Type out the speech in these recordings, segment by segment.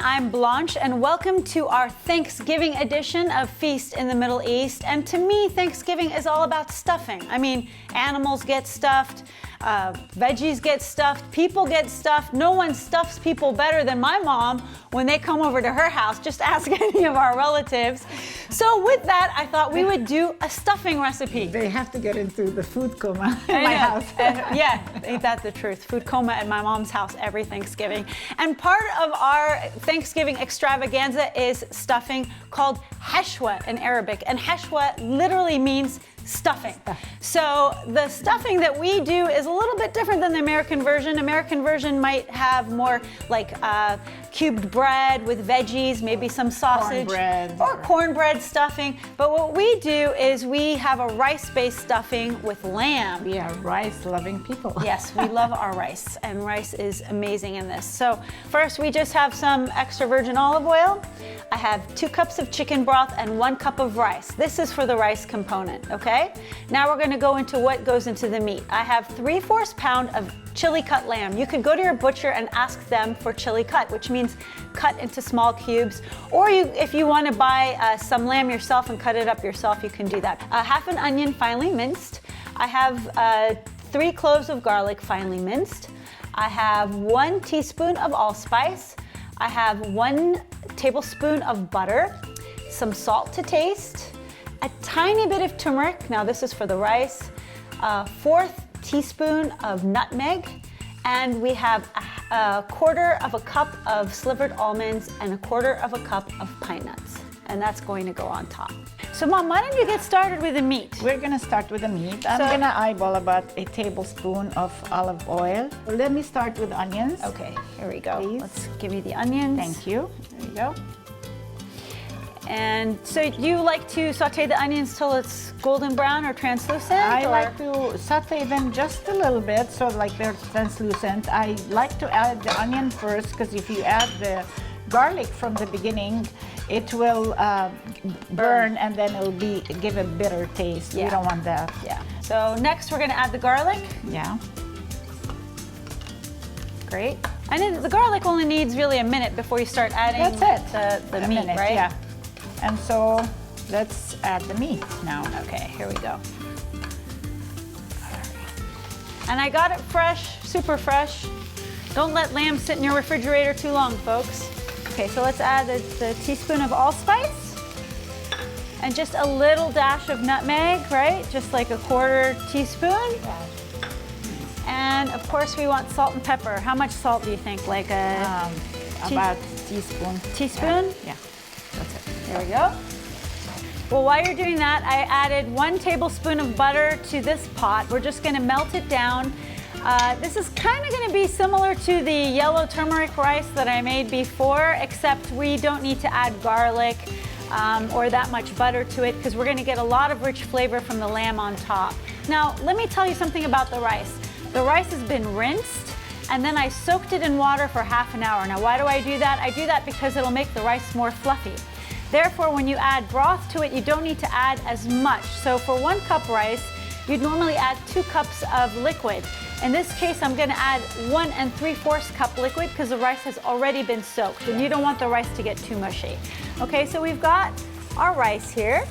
I'm Blanche, and welcome to our Thanksgiving edition of Feast in the Middle East. And to me, Thanksgiving is all about stuffing. I mean, animals get stuffed, veggies get stuffed, people get stuffed. No one stuffs people better than my mom when they come over to her house. Just ask any of our relatives. So with that, I thought we would do a stuffing recipe. They have to get into the food coma in my house. Yeah, ain't that the truth? Food coma at my mom's house every Thanksgiving. And part of our Thanksgiving extravaganza is stuffing called Hashweh in Arabic. And Hashweh literally means stuffing. So the stuffing that we do is a little bit different than the American version. American version might have more like cubed bread with veggies, maybe some sausage or cornbread stuffing. But what we do is we have a rice-based stuffing with lamb. We are rice-loving people. Yes, we love our rice, and rice is amazing in this. So first, we just have some extra virgin olive oil. I have 2 cups of chicken broth and 1 cup of rice. This is for the rice component, okay? Now we're gonna go into what goes into the meat. I have 3/4 pound of chili cut lamb. You could go to your butcher and ask them for chili cut, which means cut into small cubes. Or if you wanna buy some lamb yourself and cut it up yourself, you can do that. Half an onion finely minced. I have 3 cloves of garlic finely minced. I have 1 teaspoon of allspice. I have 1 tablespoon of butter, some salt to taste, a tiny bit of turmeric, now this is for the rice, 1/4 teaspoon of nutmeg, and we have a 1/4 cup of slivered almonds and 1/4 cup of pine nuts, and that's going to go on top. So Mom, why don't you get started with the meat? We're gonna start with the meat. I'm gonna eyeball about a tablespoon of olive oil. Let me start with onions. Okay, here we go. Please. Let's give you the onions. Thank you. There you go. And so you like to saute the onions till it's golden brown or translucent? I like to saute them just a little bit so like they're translucent. I like to add the onion first because if you add the garlic from the beginning, it will burn and then it'll give a bitter taste. Yeah. We don't want that. Yeah. So next we're going to add the garlic. Yeah. Great. And then the garlic only needs really a minute before you start adding the meat, minute, right? Yeah. And so let's add the meat now. Okay, here we go. And I got it fresh, super fresh. Don't let lamb sit in your refrigerator too long, folks. Okay, so let's add the teaspoon of allspice and just a little dash of nutmeg, right? Just like a 1/4 teaspoon. Yeah. And of course we want salt and pepper. How much salt do you think? Like about teaspoon. Teaspoon? Yeah. That's it. There we go. Well, while you're doing that, I added 1 tablespoon of butter to this pot. We're just gonna melt it down. This is kind of gonna be similar to the yellow turmeric rice that I made before, except we don't need to add garlic or that much butter to it because we're gonna get a lot of rich flavor from the lamb on top. Now, let me tell you something about the rice. The rice has been rinsed and then I soaked it in water for half an hour. Now, why do I do that? I do that because it'll make the rice more fluffy. Therefore, when you add broth to it, you don't need to add as much. So for 1 cup rice, you'd normally add 2 cups of liquid. In this case, I'm gonna add 1 3/4 cup liquid because the rice has already been soaked and you don't want the rice to get too mushy. Okay, so we've got our rice here.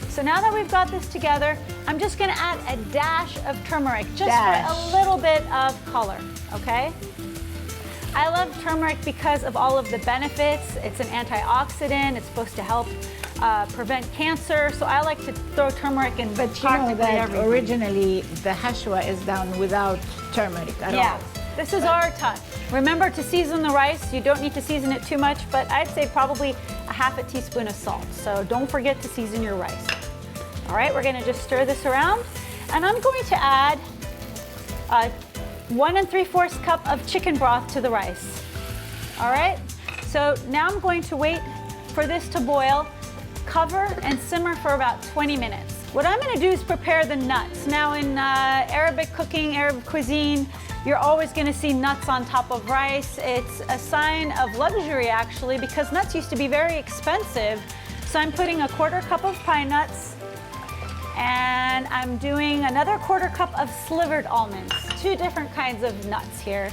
So now that we've got this together, I'm just gonna add a dash of turmeric, just for a little bit of color, okay? I love turmeric because of all of the benefits. It's an antioxidant, it's supposed to help prevent cancer, so I like to throw turmeric in practically everything. Originally the Hashweh is done without turmeric at all. Yeah, this is our touch. Remember to season the rice. You don't need to season it too much, but I'd say probably a 1/2 teaspoon of salt. So don't forget to season your rice. All right, we're gonna just stir this around, and I'm going to add 1 3/4 cup of chicken broth to the rice. All right, so now I'm going to wait for this to boil, cover and simmer for about 20 minutes. What I'm gonna do is prepare the nuts. Now in Arabic cooking, Arab cuisine, you're always gonna see nuts on top of rice. It's a sign of luxury actually because nuts used to be very expensive. So I'm putting a 1/4 cup of pine nuts and I'm doing another 1/4 cup of slivered almonds. 2 different kinds of nuts here.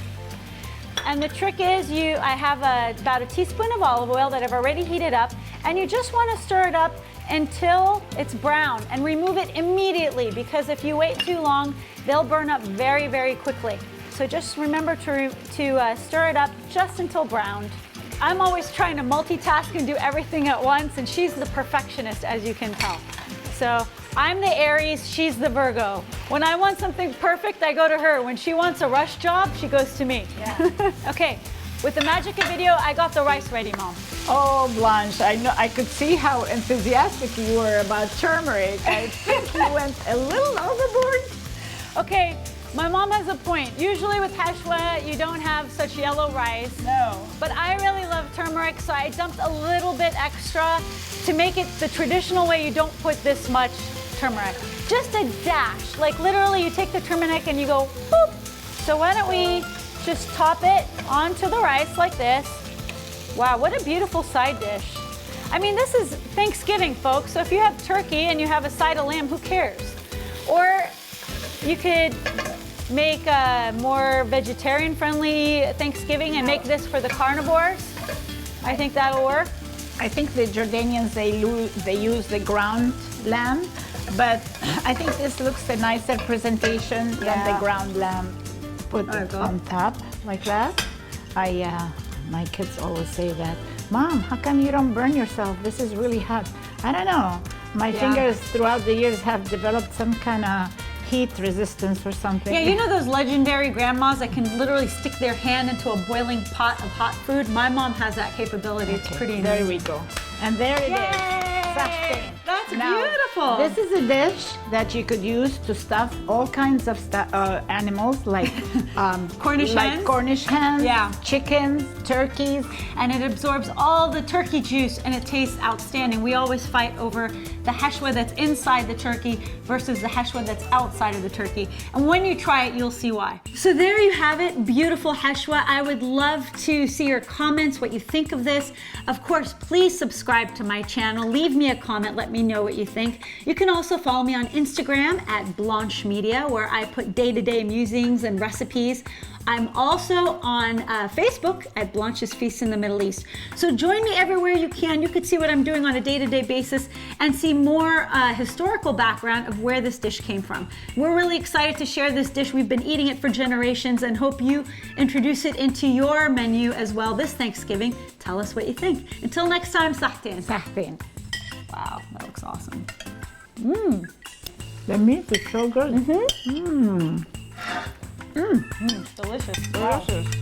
And the trick is I have about a teaspoon of olive oil that I've already heated up, and you just want to stir it up until it's brown and remove it immediately, because if you wait too long, they'll burn up very, very quickly. So just remember to stir it up just until browned. I'm always trying to multitask and do everything at once, and she's the perfectionist, as you can tell. So I'm the Aries, she's the Virgo. When I want something perfect, I go to her. When she wants a rush job, she goes to me. Yeah. Okay, with the magic of video, I got the rice ready, Mom. Oh, Blanche, I know. I could see how enthusiastic you were about turmeric. I think you went a little overboard. Okay, my mom has a point. Usually with Hashweh, you don't have such yellow rice. No. But I really love turmeric, so I dumped a little bit extra to make it the traditional way. You don't put this much turmeric. Just a dash. Like literally you take the turmeric and you go boop. So why don't we just top it onto the rice like this. Wow, what a beautiful side dish. I mean, this is Thanksgiving, folks. So if you have turkey and you have a side of lamb, who cares? Or you could make a more vegetarian-friendly Thanksgiving and make this for the carnivores. I think that'll work. I think the Jordanians, they use the ground lamb, but I think this looks a nicer presentation than the ground lamb. Put it on top like that. My kids always say that, Mom, how come you don't burn yourself? This is really hot. I don't know. My fingers throughout the years have developed some kind of heat resistance or something. Yeah, you know those legendary grandmas that can literally stick their hand into a boiling pot of hot food? My mom has that capability. It's pretty amazing. There we go. And there it is. Yay! That's Now, beautiful. This is a dish that you could use to stuff all kinds of animals like Cornish hens? Cornish hens, chickens, turkeys. And it absorbs all the turkey juice and it tastes outstanding. We always fight over the hashweh that's inside the turkey versus the hashweh that's outside of the turkey. And when you try it, you'll see why. So there you have it, beautiful hashweh. I would love to see your comments, what you think of this. Of course, please subscribe to my channel. Leave me a comment, let me know what you think. You can also follow me on Instagram at Blanche Media, where I put day-to-day musings and recipes. I'm also on Facebook at Blanche's Feast in the Middle East. So join me everywhere you can. You could see what I'm doing on a day-to-day basis and see more historical background of where this dish came from. We're really excited to share this dish. We've been eating it for generations and hope you introduce it into your menu as well this Thanksgiving. Tell us what you think. Until next time, Shaheen. Shaheen. Wow, that looks awesome. The meat is so good. Delicious. Delicious.